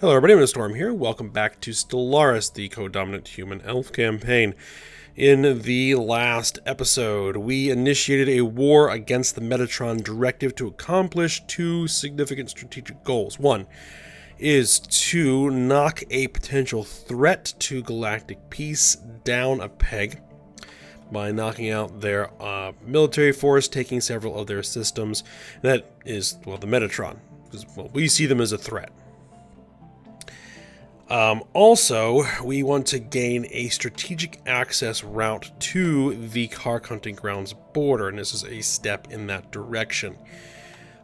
Hello everybody, I'm Storm here. Welcome back to Stellaris, the co-dominant human elf campaign. In the last episode, we initiated a war against the Metatron Directive to accomplish two significant strategic goals. One is to knock a potential threat to galactic peace down a peg by knocking out their military force, taking several of their systems. That is, well, the Metatron, because we see them as a threat. Also, we want to gain a strategic access route to the Kark Hunting Grounds border, and this is a step in that direction.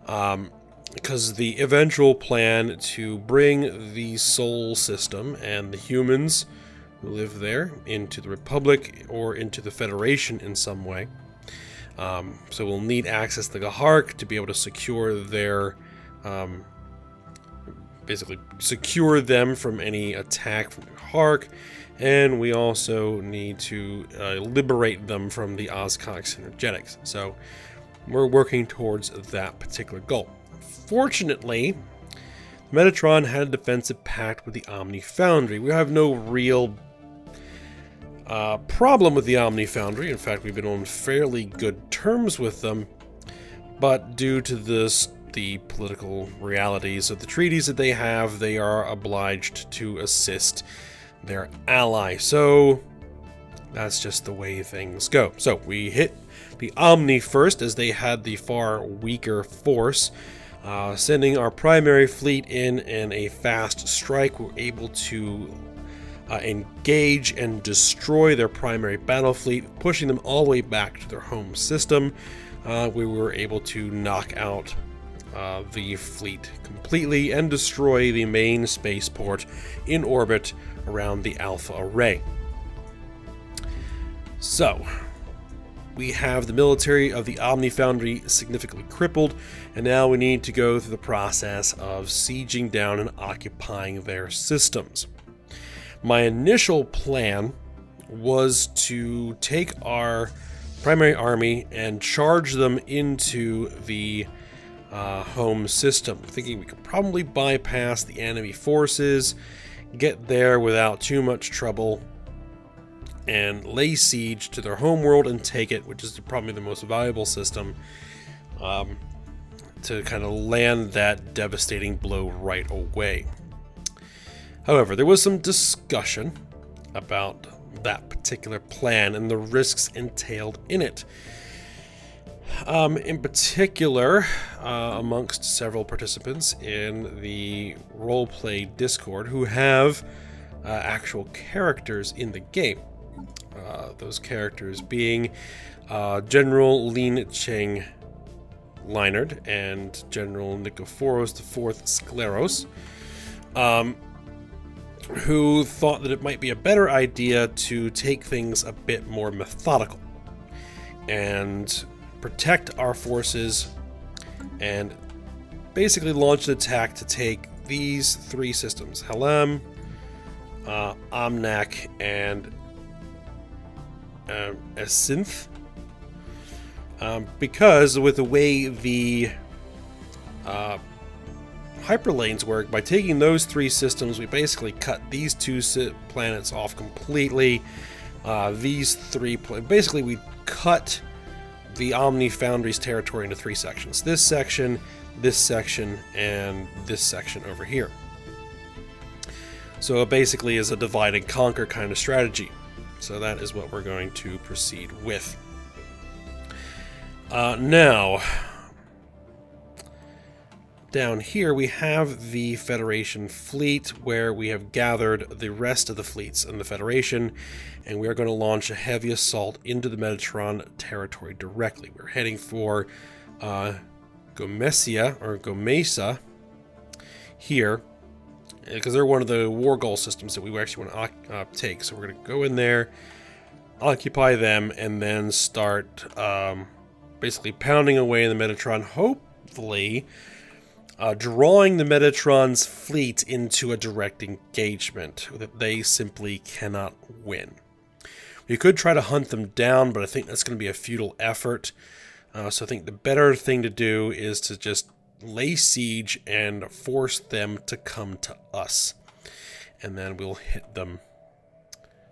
Because the eventual plan to bring the Sol system and the humans who live there into the Republic or into the Federation in some way. So we'll need access to the Kark to be able to secure their... basically secure them from any attack from the Kark, and we also need to liberate them from the Ozcock synergetics. So we're working towards that particular goal. Fortunately, Metatron had a defensive pact with the Omni Foundry. We have no real problem with the Omni Foundry. In fact, we've been on fairly good terms with them, but due to the political realities of the treaties that they have, they are obliged to assist their ally. So that's just the way things go. So we hit the Omni first, as they had the far weaker force. Sending our primary fleet in a fast strike, we're able to engage and destroy their primary battle fleet, pushing them all the way back to their home system. We were able to knock out the fleet completely and destroy the main spaceport in orbit around the Alpha Array. So, we have the military of the Omni Foundry significantly crippled, and now we need to go through the process of sieging down and occupying their systems. My initial plan was to take our primary army and charge them into the home system, thinking we could probably bypass the enemy forces, get there without too much trouble, and lay siege to their home world and take it, which is probably the most valuable system, to kind of land that devastating blow right away. However, there was some discussion about that particular plan and the risks entailed in it. In particular, amongst several participants in the roleplay Discord who have actual characters in the game. Those characters being General Lin Cheng Leinard and General Nikephoros IV Skleros, who thought that it might be a better idea to take things a bit more methodical and protect our forces and basically launch an attack to take these three systems: Halem, Omnac, and Asynth. Because with the way the hyperlanes work, by taking those three systems, we basically cut these two planets off completely. These three, basically we cut the Omni Foundry's territory into three sections. This section, and this section over here. So it basically is a divide and conquer kind of strategy. So that is what we're going to proceed with. Now, down here we have the Federation fleet, where we have gathered the rest of the fleets in the Federation, and we are going to launch a heavy assault into the Metatron territory directly. We're heading for Gomesa here, because they're one of the war goal systems that we actually want to take. So we're going to go in there, occupy them, and then start basically pounding away in the Metatron, hopefully drawing the Metatron's fleet into a direct engagement that they simply cannot win. We could try to hunt them down, but I think that's going to be a futile effort. So I think the better thing to do is to just lay siege and force them to come to us. And then we'll hit them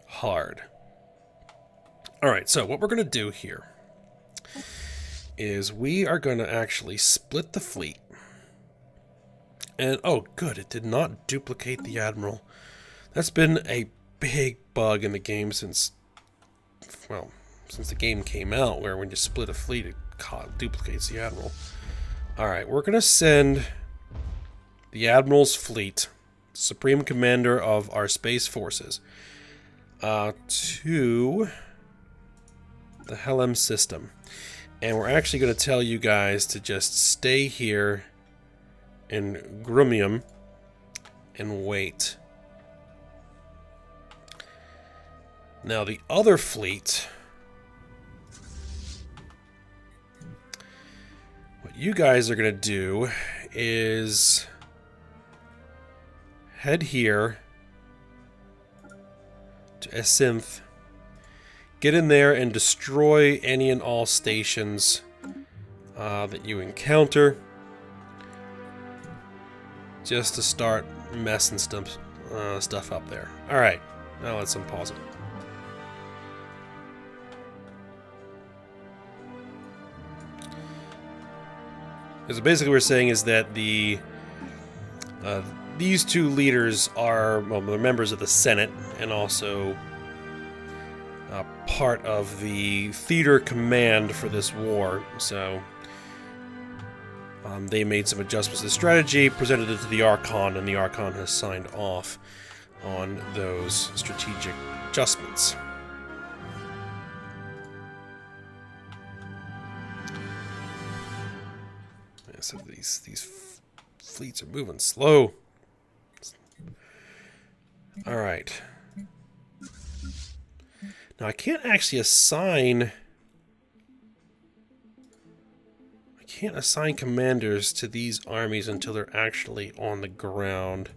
hard. Alright, so what we're going to do here is we are going to actually split the fleet. And, oh good, it did not duplicate the Admiral. That's been a big bug in the game since, well, since the game came out, where when you split a fleet, it duplicates the Admiral. Alright, we're going to send the Admiral's fleet, Supreme Commander of our Space Forces, to the Helm system. And we're actually going to tell you guys to just stay here in Grumium and wait. Now the other fleet, what you guys are going to do is head here to Esinth, get in there and destroy any and all stations that you encounter, just to start messing stuff up there. Alright, now let's unpause it. So basically what we're saying is that these two leaders are, well, they're members of the Senate and also part of the theater command for this war. So they made some adjustments to the strategy, presented it to the Archon, and the Archon has signed off on those strategic adjustments. Yeah, so these fleets are moving slow. All right. Now I can't actually assign commanders to these armies until they're actually on the ground.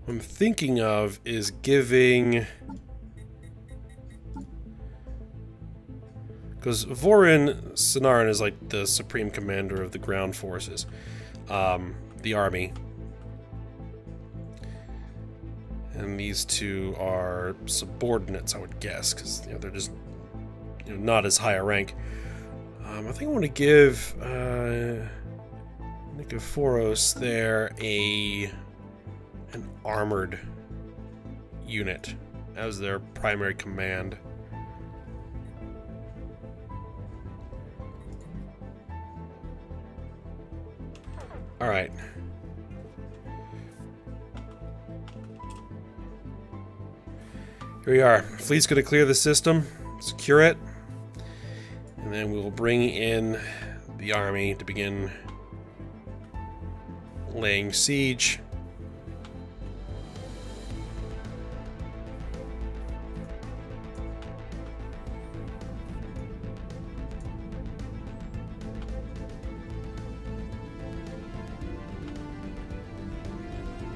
What I'm thinking of is giving, because Vorin Sonaran is like the supreme commander of the ground forces, the army. And these two are subordinates, I would guess, because they're just not as high a rank. I think I want to give Nikiforos there an armored unit as their primary command. All right. Here we are. Fleet's going to clear the system, secure it, and then we will bring in the army to begin laying siege.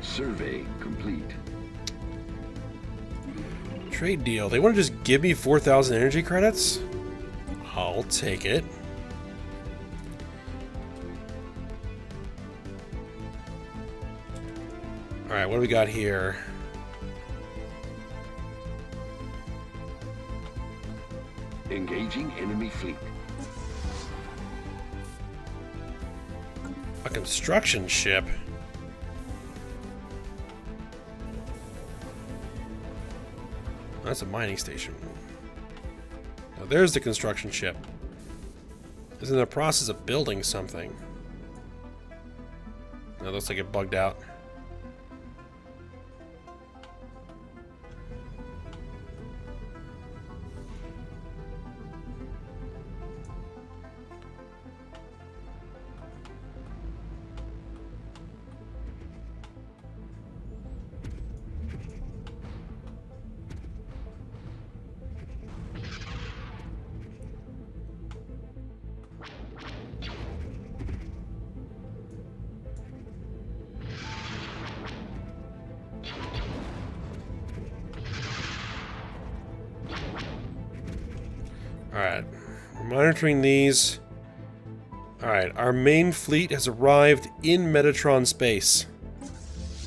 Survey complete. Trade deal. They want to just give me 4,000 energy credits? I'll take it. Alright, what do we got here? Engaging enemy fleet. A construction ship? That's a mining station. Now there's the construction ship. It's in the process of building something. Now looks like it bugged out. Alright, we're monitoring these. Alright, our main fleet has arrived in Metatron space.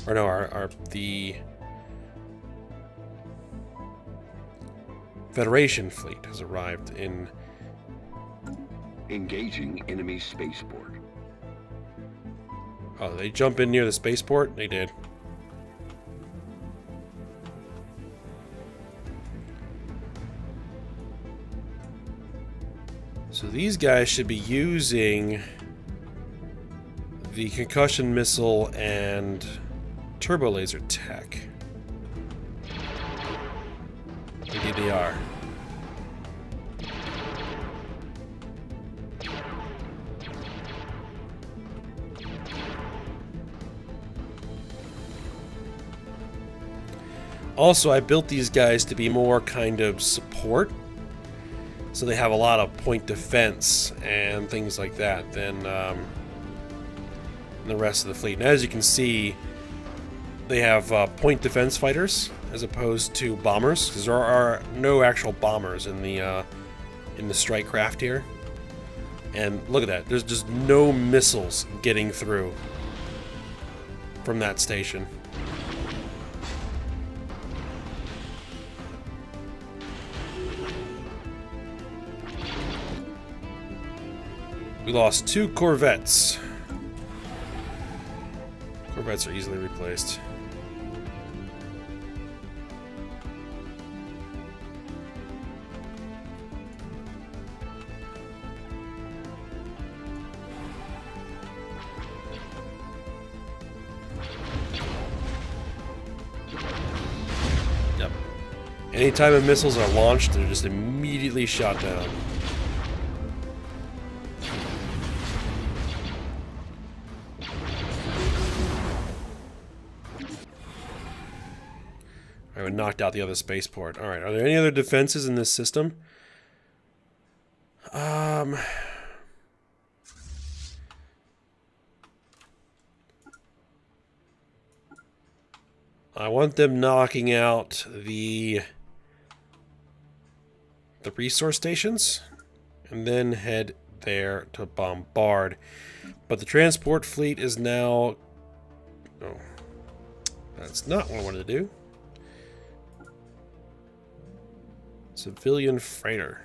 Or no, the Federation fleet has arrived in... Engaging enemy spaceport. Oh, they jump in near the spaceport? They did. So these guys should be using the concussion missile and turbo laser tech. Indeed they are. Also, I built these guys to be more kind of support. So they have a lot of point defense and things like that than the rest of the fleet. And as you can see, they have point defense fighters as opposed to bombers, because there are no actual bombers in the strike craft here. And look at that, there's just no missiles getting through from that station. We lost 2 corvettes. Corvettes are easily replaced. Yep. Anytime missiles are launched, they're just immediately shot down. We knocked out the other spaceport. Alright, are there any other defenses in this system? I want them knocking out the resource stations and then head there to bombard. But the transport fleet is now... Oh, that's not what I wanted to do. Civilian freighter.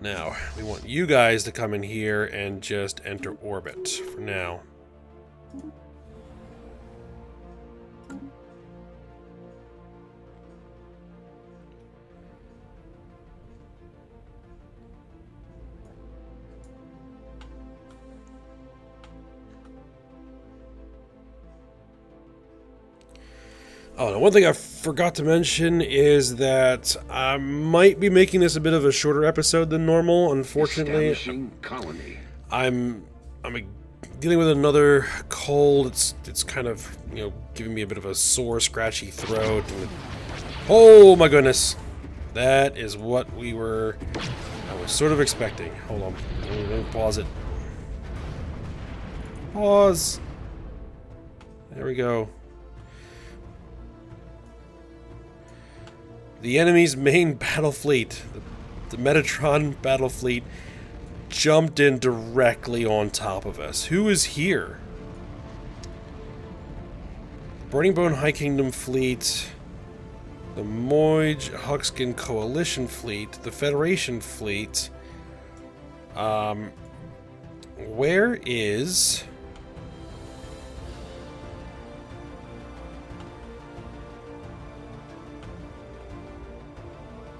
Now, we want you guys to come in here and just enter orbit for now. Oh, and one thing I forgot to mention is that I might be making this a bit of a shorter episode than normal. Unfortunately, colony. I'm dealing with another cold. It's kind of, you know, giving me a bit of a sore, scratchy throat. And, oh my goodness, that is what I was sort of expecting. Hold on, let me pause it. Pause. There we go. The enemy's main battle fleet, the Metatron battle fleet, jumped in directly on top of us. Who is here? Burning Bone High Kingdom fleet, the Moij Huxkin Coalition fleet, the Federation fleet. Where is...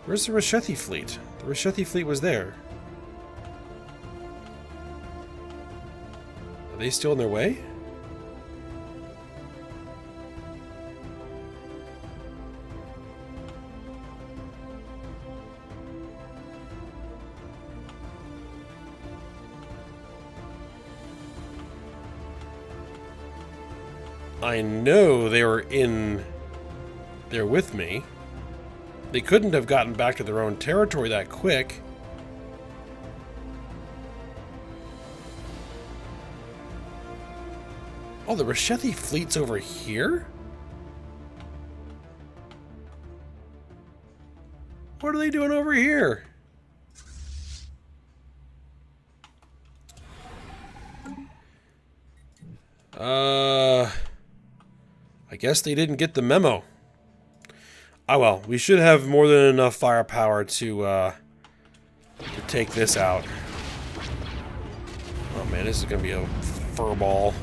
Where's the Reshethi fleet? The Reshethi fleet was there. Are they still on their way? I know they were in there with me. They couldn't have gotten back to their own territory that quick. Oh, the Reshethi fleet's over here? What are they doing over here? I guess they didn't get the memo. Oh well, we should have more than enough firepower to take this out. Oh man, this is gonna be a furball.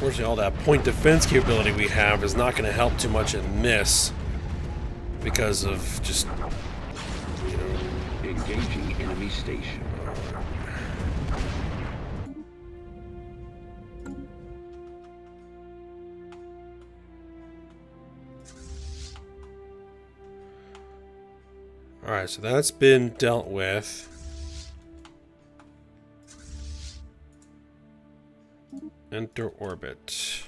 Unfortunately, all that point defense capability we have is not going to help too much in this because of just, you know... Engaging enemy station. Alright, so that's been dealt with. Enter orbit.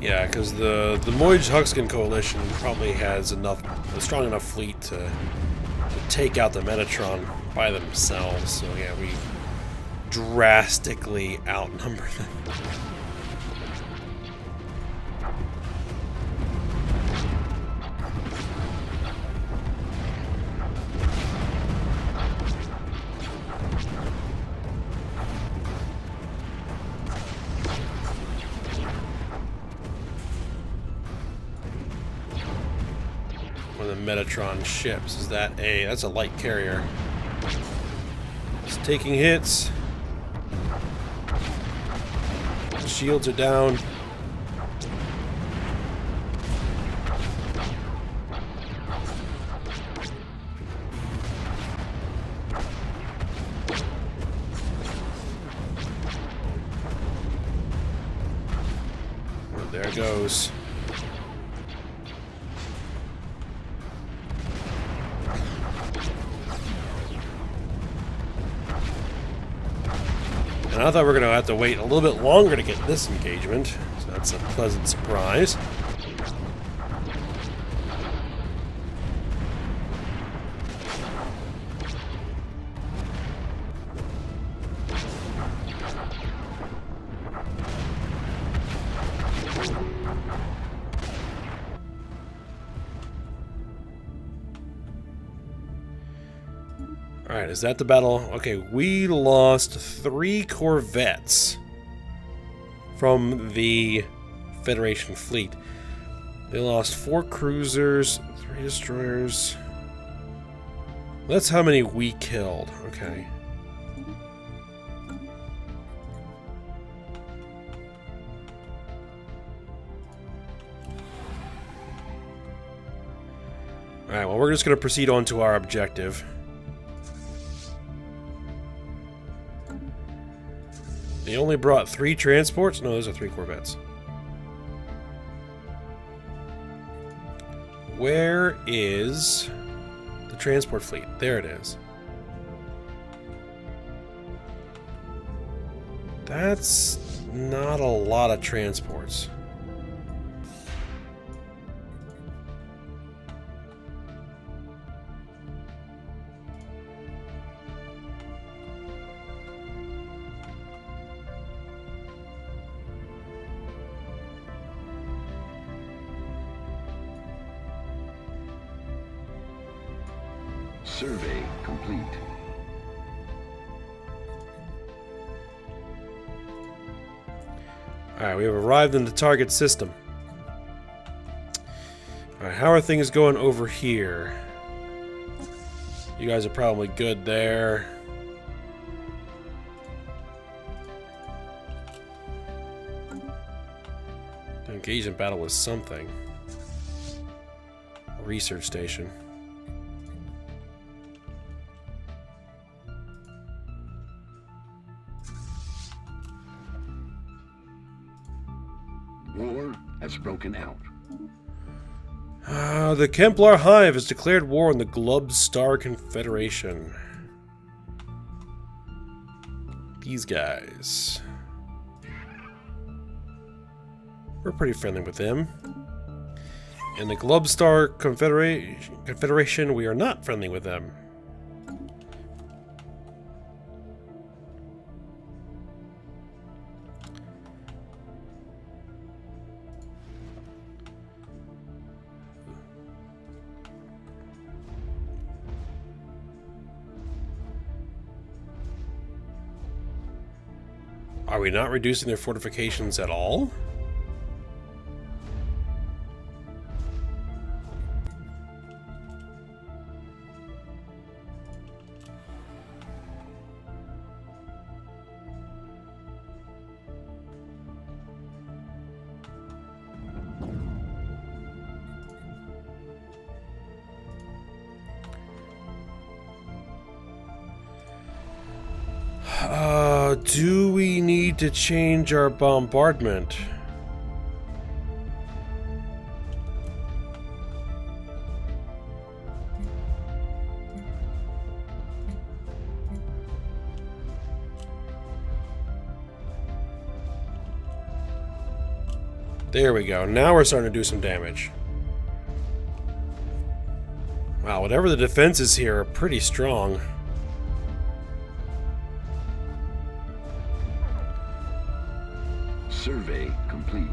Yeah, because the Moij Huxkin coalition probably has a strong enough fleet to take out the Metatron by themselves. So yeah, we drastically outnumber them. One of the Metatron ships. Is that that's a light carrier. It's taking hits. Shields are down. Well, there it goes. And I thought we were going to have to wait a little bit longer to get this engagement, so that's a pleasant surprise. Alright, is that the battle? Okay, we lost 3 corvettes from the Federation fleet. They lost 4 cruisers, 3 destroyers. That's how many we killed. Okay. Alright, well, we're just going to proceed on to our objective. They only brought 3 transports? No, those are 3 corvettes. Where is the transport fleet? There it is. That's not a lot of transports. Survey complete. Alright, we have arrived in the target system. Alright, how are things going over here? You guys are probably good there. Engage in battle with something. Research station. War has broken out. The Kemplar Hive has declared war on the Glub Star Confederation. These guys. We're pretty friendly with them. And the Glub Star Confederation, we are not friendly with them. Are we not reducing their fortifications at all? Do we need to change our bombardment? There we go. Now we're starting to do some damage. Wow, whatever the defenses here are pretty strong. Survey complete.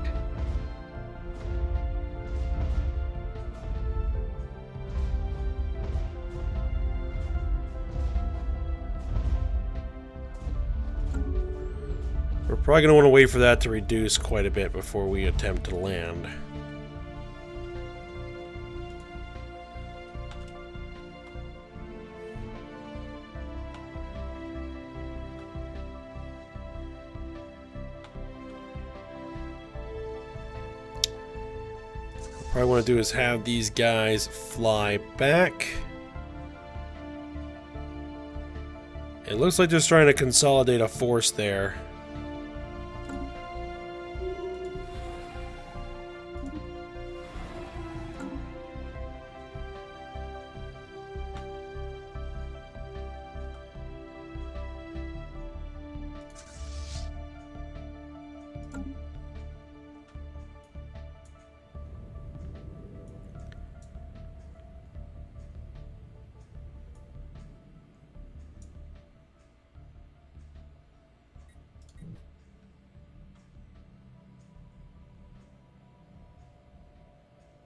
We're probably going to want to wait for that to reduce quite a bit before we attempt to land. What I want to do is have these guys fly back. It looks like they're trying to consolidate a force there.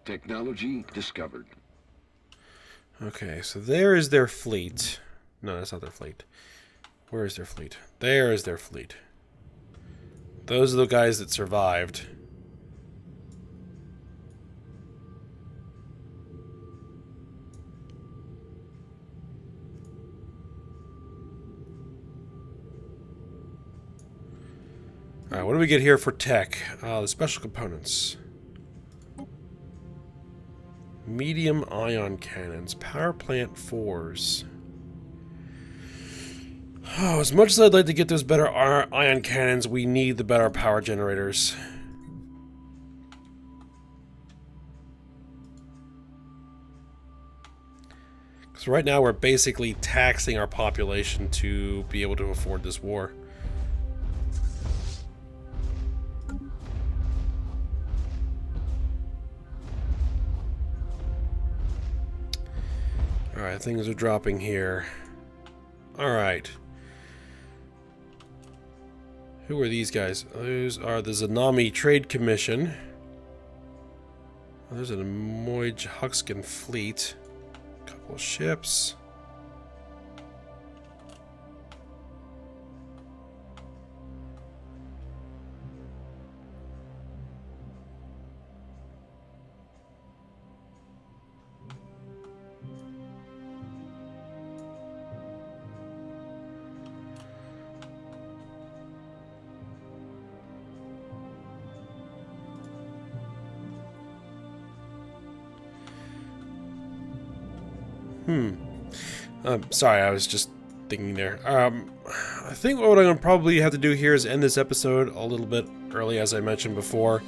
Technology discovered. Okay, so there is their fleet. No, that's not their fleet. Where is their fleet? There is their fleet. Those are the guys that survived. Alright, what do we get here for tech? The special components. Medium ion cannons, power plant 4s. Oh, as much as I'd like to get those better ion cannons, we need the better power generators. Because right now we're basically taxing our population to be able to afford this war. Alright, things are dropping here. Alright. Who are these guys? Those are the Zanami Trade Commission. There's a Moij Huxkin fleet. A couple of ships. Sorry, I was just thinking there. I think what I'm going to probably have to do here is end this episode a little bit early, as I mentioned before.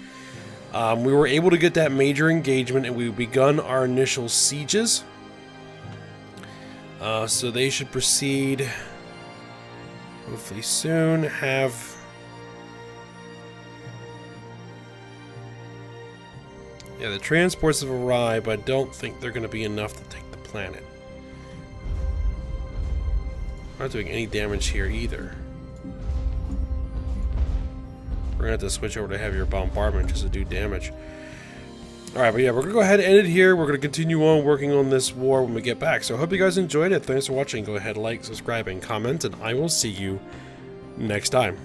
We were able to get that major engagement, and we've begun our initial sieges. So they should proceed hopefully soon. Yeah, the transports have arrived, but I don't think they're going to be enough to take the planet. We're not doing any damage here either. We're going to have to switch over to heavier bombardment just to do damage. Alright, but yeah, we're going to go ahead and end it here. We're going to continue on working on this war when we get back. So I hope you guys enjoyed it. Thanks for watching. Go ahead, like, subscribe, and comment, and I will see you next time.